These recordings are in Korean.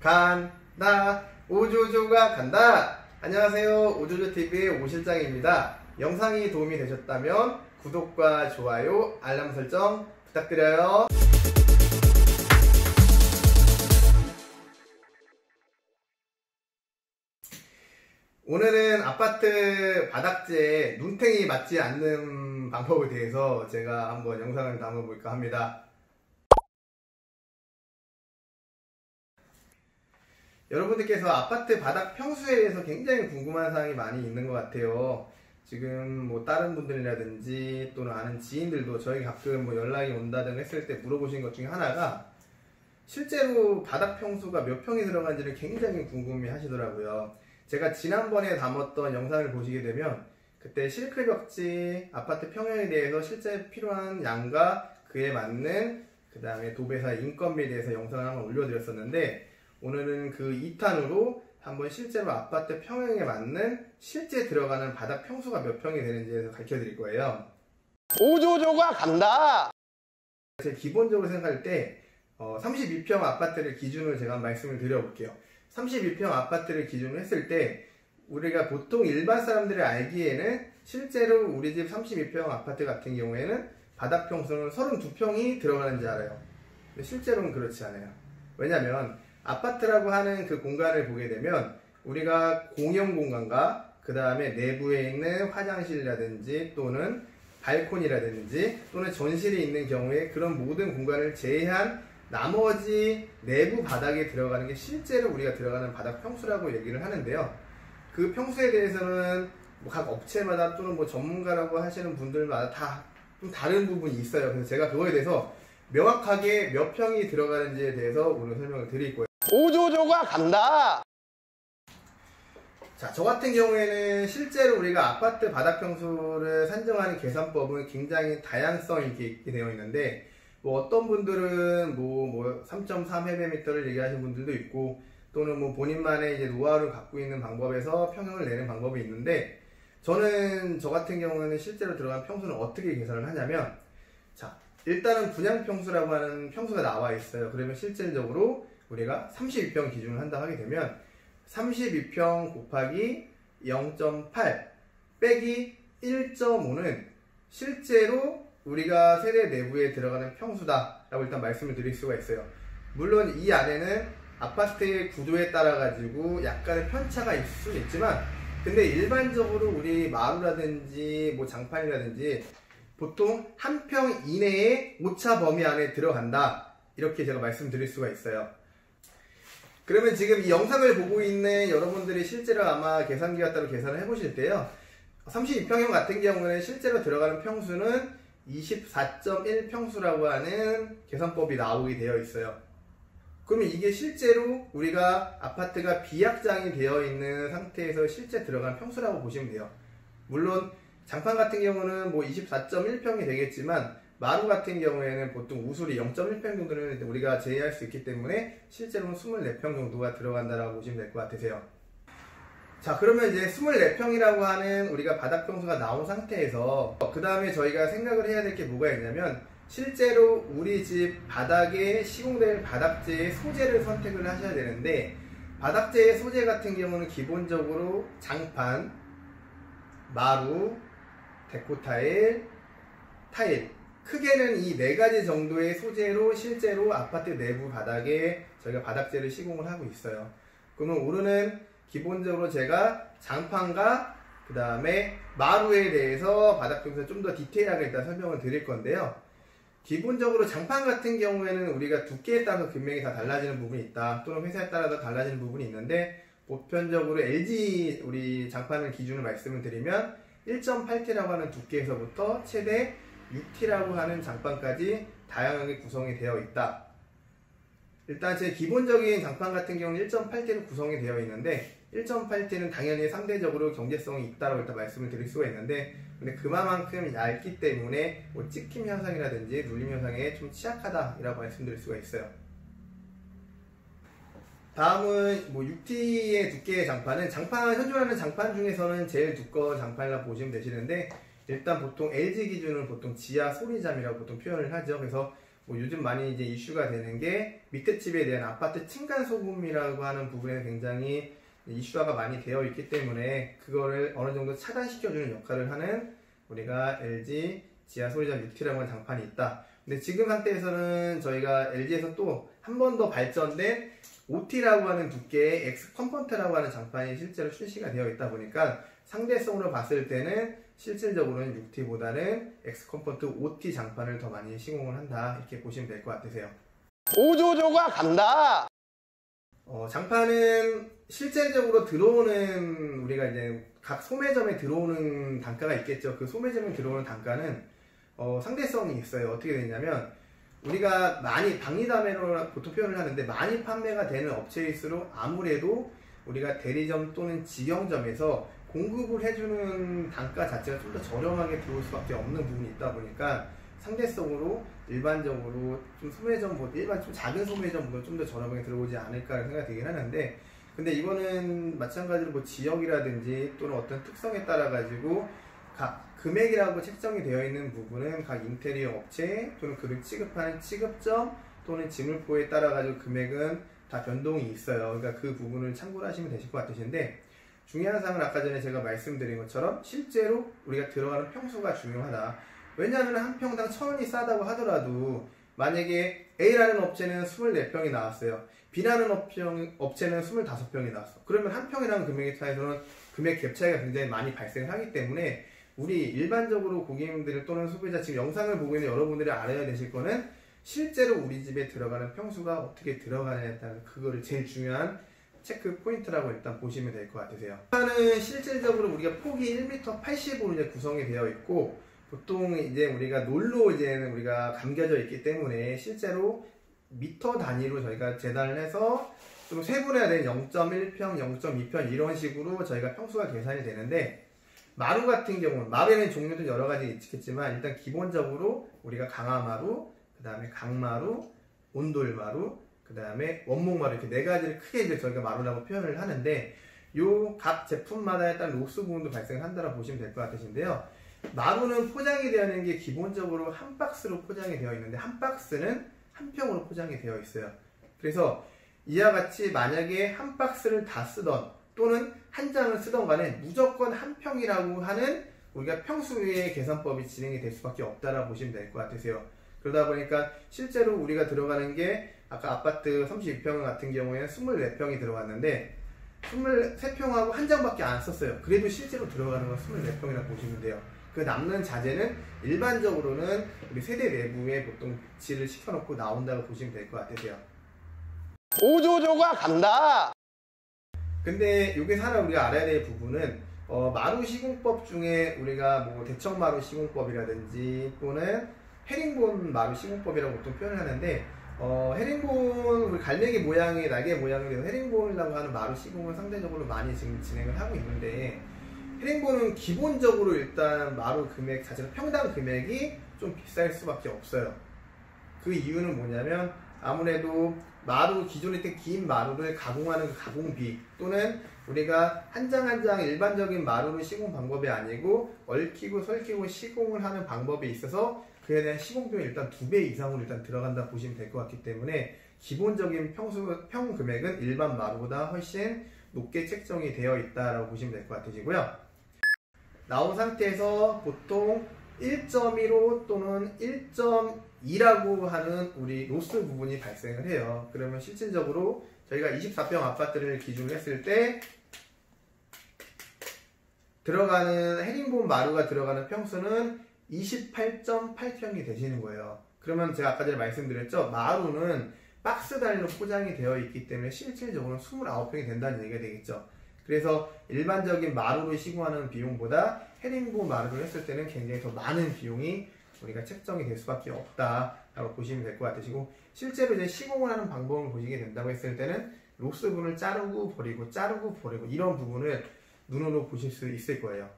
간다. 오조조가 간다. 안녕하세요. 오조조TV의 오실장입니다. 영상이 도움이 되셨다면 구독과 좋아요, 알람 설정 부탁드려요. 오늘은 아파트 바닥재에 눈탱이 맞지 않는 방법에 대해서 제가 한번 영상을 담아볼까 합니다. 여러분들께서 아파트 바닥 평수에 대해서 굉장히 궁금한 사항이 많이 있는 것 같아요. 지금 뭐 다른 분들이라든지 또는 아는 지인들도 저에게 가끔 뭐 연락이 온다든가 했을 때 물어보신 것 중에 하나가 실제로 바닥 평수가 몇 평이 들어간지를 굉장히 궁금해 하시더라고요. 제가 지난번에 담았던 영상을 보시게 되면 그때 실크 벽지 아파트 평형에 대해서 실제 필요한 양과 그에 맞는 그 다음에 도배사 인건비에 대해서 영상을 한번 올려드렸었는데, 오늘은 그 2탄으로 한번 실제로 아파트 평형에 맞는 실제 들어가는 바닥 평수가 몇 평이 되는지에 가르쳐 드릴 거예요. 오조조가 간다. 제가 기본적으로 생각할 때 32평 아파트를 기준으로 제가 말씀을 드려볼게요. 32평 아파트를 기준으로 했을 때 우리가 보통 일반 사람들이 알기에는 실제로 우리 집 32평 아파트 같은 경우에는 바닥 평수는 32평이 들어가는지 알아요. 근데 실제로는 그렇지 않아요. 왜냐면 아파트라고 하는 그 공간을 보게 되면 우리가 공용 공간과 그 다음에 내부에 있는 화장실이라든지 또는 발코니라든지 또는 전실이 있는 경우에 그런 모든 공간을 제외한 나머지 내부 바닥에 들어가는 게 실제로 우리가 들어가는 바닥 평수라고 얘기를 하는데요. 그 평수에 대해서는 뭐 각 업체마다 또는 뭐 전문가라고 하시는 분들마다 다 좀 다른 부분이 있어요. 그래서 제가 그거에 대해서 명확하게 몇 평이 들어가는지에 대해서 오늘 설명을 드릴 거예요. 오조조가 간다. 자, 저 같은 경우에는 실제로 우리가 아파트 바닥 평수를 산정하는 계산법은 굉장히 다양성이 있게 되어 있는데, 뭐 어떤 분들은 뭐 3.3 해배미터를 얘기하시는 분들도 있고, 또는 뭐 본인만의 이제 노하우를 갖고 있는 방법에서 평형을 내는 방법이 있는데, 저는 저 같은 경우는 실제로 들어간 평수는 어떻게 계산을 하냐면, 자, 일단은 분양 평수라고 하는 평수가 나와 있어요. 그러면 실질적으로 우리가 32평 기준을 한다 하게 되면 32평 곱하기 0.8 빼기 1.5는 실제로 우리가 세대 내부에 들어가는 평수다 라고 일단 말씀을 드릴 수가 있어요. 물론 이 안에는 아파트의 구조에 따라 가지고 약간의 편차가 있을 수는 있지만, 근데 일반적으로 우리 마루라든지 뭐 장판이라든지 보통 한 평 이내에 오차 범위 안에 들어간다, 이렇게 제가 말씀드릴 수가 있어요. 그러면 지금 이 영상을 보고 있는 여러분들이 실제로 아마 계산기 갖다로 계산을 해보실 때요, 32평형 같은 경우는 실제로 들어가는 평수는 24.1 평수라고 하는 계산법이 나오게 되어 있어요. 그러면 이게 실제로 우리가 아파트가 비약장이 되어 있는 상태에서 실제 들어간 평수라고 보시면 돼요. 물론 장판 같은 경우는 뭐 24.1평이 되겠지만 마루 같은 경우에는 보통 우술이 0.1평 정도는 우리가 제외할 수 있기 때문에 실제로는 24평 정도가 들어간다라고 보시면 될 것 같으세요. 자, 그러면 이제 24평이라고 하는 우리가 바닥 평수가 나온 상태에서 그 다음에 저희가 생각을 해야 될 게 뭐가 있냐면, 실제로 우리 집 바닥에 시공될 바닥재의 소재를 선택을 하셔야 되는데, 바닥재의 소재 같은 경우는 기본적으로 장판, 마루, 데코타일, 타일, 크게는 이 4가지 정도의 소재로 실제로 아파트 내부 바닥에 저희가 바닥재를 시공을 하고 있어요. 그러면 오늘은 기본적으로 제가 장판과 그 다음에 마루에 대해서 바닥 평수를 좀 더 디테일하게 일단 설명을 드릴 건데요. 기본적으로 장판 같은 경우에는 우리가 두께에 따라서 금액이 다 달라지는 부분이 있다, 또는 회사에 따라서 달라지는 부분이 있는데, 보편적으로 LG 우리 장판을 기준으로 말씀을 드리면 1.8T라고 하는 두께에서부터 최대 6T라고 하는 장판까지 다양하게 구성이 되어 있다. 일단 제 기본적인 장판 같은 경우는 1.8T로 구성이 되어 있는데, 1.8T는 당연히 상대적으로 경제성이 있다고 일단 말씀을 드릴 수가 있는데, 근데 그만큼 얇기 때문에 뭐 찍힘 현상이라든지 눌림 현상에 좀 취약하다라고 말씀드릴 수가 있어요. 다음은 뭐 6T의 두께의 장판은 현존하는 장판 중에서는 제일 두꺼운 장판이라고 보시면 되시는데, 일단 보통 LG 기준은 보통 지하 소리잠이라고 보통 표현을 하죠. 그래서 뭐 요즘 많이 이제 이슈가 되는 게 밑에 집에 대한 아파트 층간소음이라고 하는 부분에 굉장히 이슈화가 많이 되어 있기 때문에 그거를 어느 정도 차단시켜주는 역할을 하는 우리가 LG 지하 소리전 유티라고 하는 장판이 있다. 근데 지금 상태에서는 저희가 LG에서 또 한 번 더 발전된 OT라고 하는 두께의 X 컴포넌트라고 하는 장판이 실제로 출시가 되어 있다 보니까 상대성으로 봤을 때는 실질적으로는 6T보다는 X 컴포넌트 OT 장판을 더 많이 시공을 한다, 이렇게 보시면 될 것 같으세요. 오조조가 간다. 장판은 실질적으로 들어오는, 우리가 이제 각 소매점에 들어오는 단가가 있겠죠. 그 소매점에 들어오는 단가는 상대성이 있어요. 어떻게 되냐면 우리가 많이 박리담회로 보통 표현을 하는데, 많이 판매가 되는 업체일수록 아무래도 우리가 대리점 또는 직영점에서 공급을 해주는 단가 자체가 좀 더 저렴하게 들어올 수밖에 없는 부분이 있다 보니까 상대성으로 일반적으로 좀 소매점보다, 일반 좀 작은 소매점보다 좀 더 저렴하게 들어오지 않을까 생각이 되긴 하는데, 근데 이거는 마찬가지로 뭐 지역이라든지 또는 어떤 특성에 따라 가지고 각 금액이라고 책정이 되어 있는 부분은 각 인테리어 업체 또는 그를 취급하는 취급점 또는 지물포에 따라 가지고 금액은 다 변동이 있어요. 그러니까 그 부분을 참고를 하시면 되실 것 같으신데, 중요한 사항은 아까 전에 제가 말씀드린 것처럼 실제로 우리가 들어가는 평수가 중요하다. 왜냐하면 한 평당 1,000원이 싸다고 하더라도 만약에 A라는 업체는 24평이 나왔어요. B라는 업체는 25평이 나왔어. 그러면 한 평이라는 금액에 차이에서는 금액 갭 차이가 굉장히 많이 발생하기 때문에 우리 일반적으로 고객님들 또는 소비자, 지금 영상을 보고 있는 여러분들이 알아야 되실 거는 실제로 우리 집에 들어가는 평수가 어떻게 들어가냐에 따른 그거를 제일 중요한 체크 포인트라고 일단 보시면 될 것 같으세요. 일단은 실질적으로 우리가 폭이 1m 80으로 이제 구성이 되어 있고, 보통 이제 우리가 놀로 이제 우리가 감겨져 있기 때문에 실제로 미터 단위로 저희가 재단을 해서 좀 세분해야 되는 0.1평, 0.2평 이런 식으로 저희가 평수가 계산이 되는데, 마루 같은 경우는, 마루에는 종류도 여러 가지 있겠지만 일단 기본적으로 우리가 강화마루, 그 다음에 강마루, 온돌마루, 그 다음에 원목마루, 이렇게 네 가지를 크게 이제 저희가 마루라고 표현을 하는데, 요 각 제품마다 일단 로스 부분도 발생한다고 보시면 될 것 같으신데요. 마루는 포장이 되어 있는 게 기본적으로 한 박스로 포장이 되어 있는데, 한 박스는 한 평으로 포장이 되어 있어요. 그래서 이와 같이 만약에 한 박스를 다 쓰던 또는 한 장을 쓰던 간에 무조건 한 평이라고 하는 우리가 평수의 계산법이 진행이 될 수밖에 없다라고 보시면 될 것 같으세요. 그러다 보니까 실제로 우리가 들어가는 게 아까 아파트 32평 같은 경우에는 24평이 들어갔는데 23평하고 한 장밖에 안 썼어요. 그래도 실제로 들어가는 건 24평이라고 보시면 돼요. 그 남는 자재는 일반적으로는 우리 세대 내부에 보통 배치를 시켜놓고 나온다고 보시면 될 것 같으세요. 오조조가 간다. 근데 여기서 하나 우리가 알아야 될 부분은 마루 시공법 중에 우리가 뭐 대청마루 시공법이라든지 또는 헤링본 마루 시공법이라고 보통 표현을 하는데, 헤링본, 우리 갈매기 모양의 날개 모양이 되는 헤링본이라고 하는 마루 시공을 상대적으로 많이 지금 진행을 하고 있는데, 헤링본은 기본적으로 일단 마루 금액 자체가 평당 금액이 좀 비쌀 수밖에 없어요. 그 이유는 뭐냐면 아무래도 마루, 기존에 있던 긴 마루를 가공하는 그 가공비, 또는 우리가 한 장 한 장 일반적인 마루를 시공 방법이 아니고 얽히고 설키고 시공을 하는 방법에 있어서 그에 대한 시공비용이 일단 2배 이상으로 일단 들어간다 보시면 될 것 같기 때문에 기본적인 평 금액은 일반 마루보다 훨씬 높게 책정이 되어 있다라고 보시면 될 것 같으시고요. 나온 상태에서 보통 1.15 또는 1.2라고 하는 우리 로스 부분이 발생을 해요. 그러면 실질적으로 저희가 24평 아파트를 기준으로 했을 때 들어가는 헤링본 마루가 들어가는 평수는 28.8평이 되시는 거예요. 그러면 제가 아까 전에 말씀드렸죠, 마루는 박스 단위로 포장이 되어 있기 때문에 실질적으로 29평이 된다는 얘기가 되겠죠. 그래서 일반적인 마루를 시공하는 비용보다 헤링본 마루를 했을 때는 굉장히 더 많은 비용이 우리가 책정이 될 수밖에 없다라고 보시면 될 것 같으시고, 실제로 이제 시공을 하는 방법을 보시게 된다고 했을 때는 로스 부분을 자르고 버리고 이런 부분을 눈으로 보실 수 있을 거예요.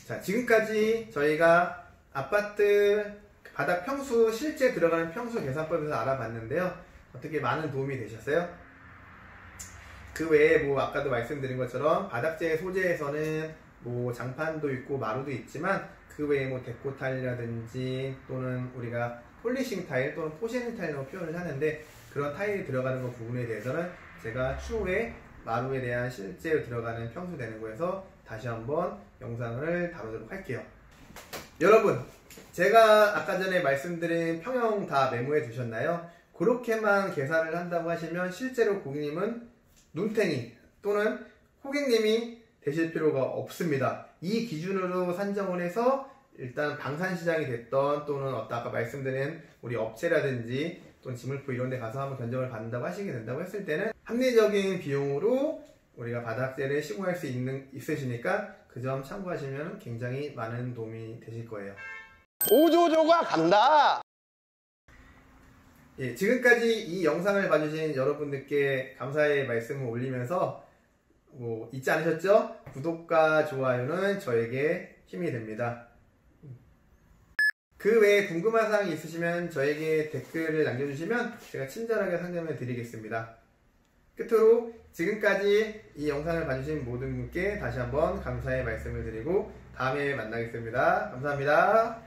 자, 지금까지 저희가 아파트 바닥 평수, 실제 들어가는 평수 계산법에서 알아봤는데요. 어떻게 많은 도움이 되셨어요? 그 외에 뭐 아까도 말씀드린 것처럼 바닥재 소재에서는 뭐 장판도 있고 마루도 있지만 그 외에 뭐 데코탈이라든지 또는 우리가 폴리싱 타일 또는 포셔닝 타일로 표현을 하는데, 그런 타일이 들어가는 것 부분에 대해서는 제가 추후에 마루에 대한 실제로 들어가는 평수 되는 거에서 다시 한번 영상을 다루도록 할게요. 여러분, 제가 아까 전에 말씀드린 평형 다 메모해 두셨나요? 그렇게만 계산을 한다고 하시면 실제로 고객님은 눈탱이 또는 고객님이 되실 필요가 없습니다. 이 기준으로 산정을 해서 일단 방산시장이 됐던 또는 아까 말씀드린 우리 업체라든지 또는 지물포 이런 데 가서 한번 견적을 받는다고 하시게 된다고 했을 때는 합리적인 비용으로 우리가 바닥재를 시공할 수 있으시니까 그 점 참고하시면 굉장히 많은 도움이 되실 거예요. 오조조가 간다. 예, 지금까지 이 영상을 봐주신 여러분들께 감사의 말씀을 올리면서 잊지 않으셨죠? 구독과 좋아요는 저에게 힘이 됩니다. 그 외에 궁금한 사항이 있으시면 저에게 댓글을 남겨주시면 제가 친절하게 상담해 드리겠습니다. 끝으로 지금까지 이 영상을 봐주신 모든 분께 다시 한번 감사의 말씀을 드리고 다음에 만나겠습니다. 감사합니다.